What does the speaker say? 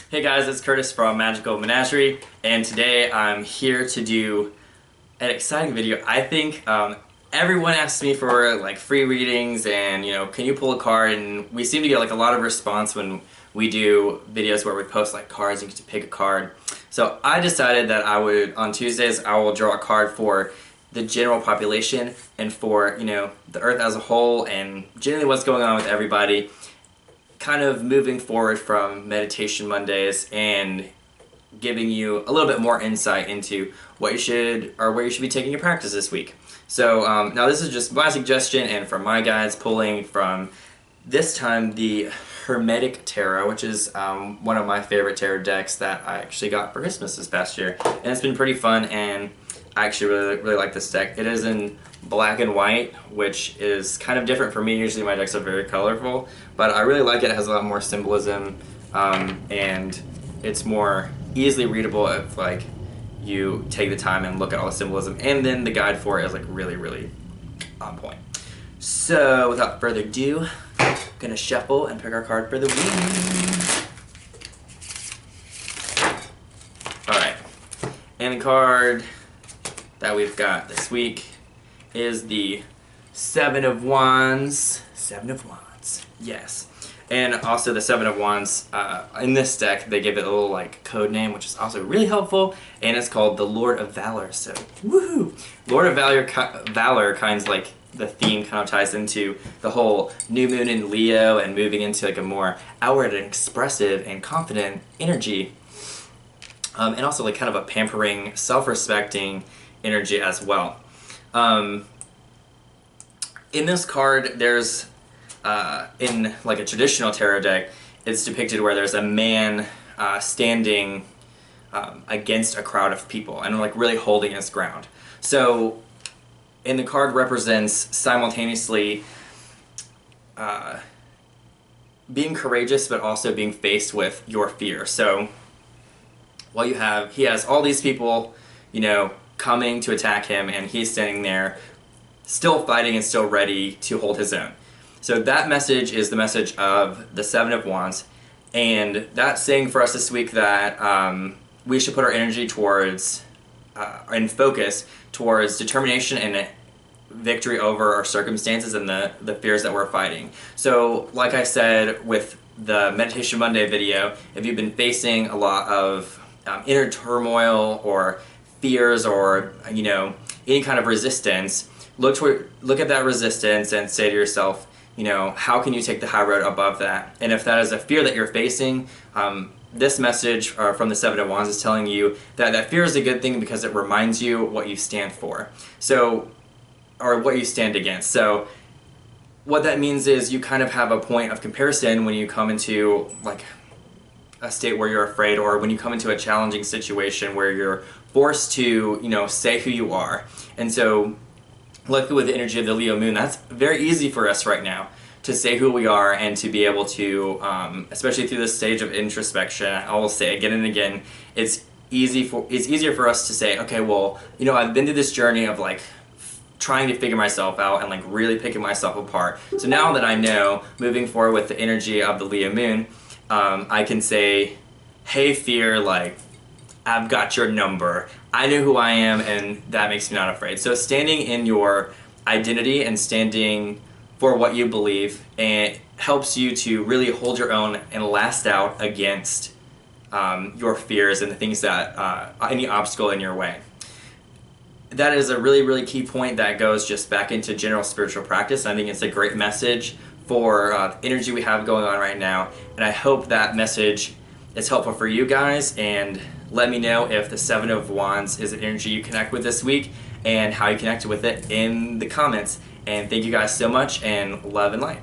Hey guys, it's Curtis from Magickal Menagerie, and today I'm here to do an exciting video. I think everyone asks me for like free readings and can you pull a card, and we seem to get like a lot of response when we do videos where we post like cards and you get to pick a card. So I decided that on Tuesdays I will draw a card for the general population and for the earth as a whole and generally what's going on with everybody, kind of moving forward from Meditation Mondays and giving you a little bit more insight into what you should or where you should be taking your practice this week. So now this is just my suggestion and from my guides, pulling from this time the Hermetic Tarot, which is one of my favorite tarot decks that I actually got for Christmas this past year, and it's been pretty fun, and I actually really like this deck. It is in black and white, which is kind of different for me. Usually my decks are very colorful, but I really like it. It has a lot more symbolism, and it's more easily readable if like you take the time and look at all the symbolism, and then the guide for it is like really on point. So without further ado, I'm gonna shuffle and pick our card for the week. Alright, and the card that we've got this week is the Seven of Wands. Seven of Wands, yes. And also the Seven of Wands, in this deck, they give it a little like code name, which is also really helpful, and it's called the Lord of Valor. So, woohoo! Lord of Valor kind of like the theme kind of ties into the whole new moon in Leo and moving into like a more outward and expressive and confident energy. And also like kind of a pampering, self-respecting energy as well. In this card, there's in like a traditional tarot deck, it's depicted where there's a man standing against a crowd of people and like really holding his ground. So, and the card represents simultaneously being courageous, but also being faced with your fear. So, while he has all these people, coming to attack him, and he's standing there, still fighting and still ready to hold his own. So that message is the message of the Seven of Wands, and that's saying for us this week that we should put our energy towards and focus towards determination and victory over our circumstances and the fears that we're fighting. So like I said with the Meditation Monday video, if you've been facing a lot of inner turmoil or fears or any kind of resistance, look at that resistance and say to yourself, how can you take the high road above that? And if that is a fear that you're facing, this message from the Seven of Wands is telling you that that fear is a good thing because it reminds you what you stand for. So, or what you stand against. So what that means is you kind of have a point of comparison when you come into like a state where you're afraid, or when you come into a challenging situation where you're forced to, say who you are. And so, luckily with the energy of the Leo moon, that's very easy for us right now to say who we are and to be able to, especially through this stage of introspection, I will say again and again, it's easier for us to say, okay, well, I've been through this journey of like trying to figure myself out and like really picking myself apart. So now that I know, moving forward with the energy of the Leo moon, I can say, hey fear, like, I've got your number. I know who I am, and that makes me not afraid. So standing in your identity and standing for what you believe, and helps you to really hold your own and last out against your fears and the things that, any obstacle in your way. That is a really key point that goes just back into general spiritual practice. I think it's a great message for the energy we have going on right now, and I hope that message is helpful for you guys, and let me know if the Seven of Wands is an energy you connect with this week and how you connected with it in the comments. And thank you guys so much, and love and light.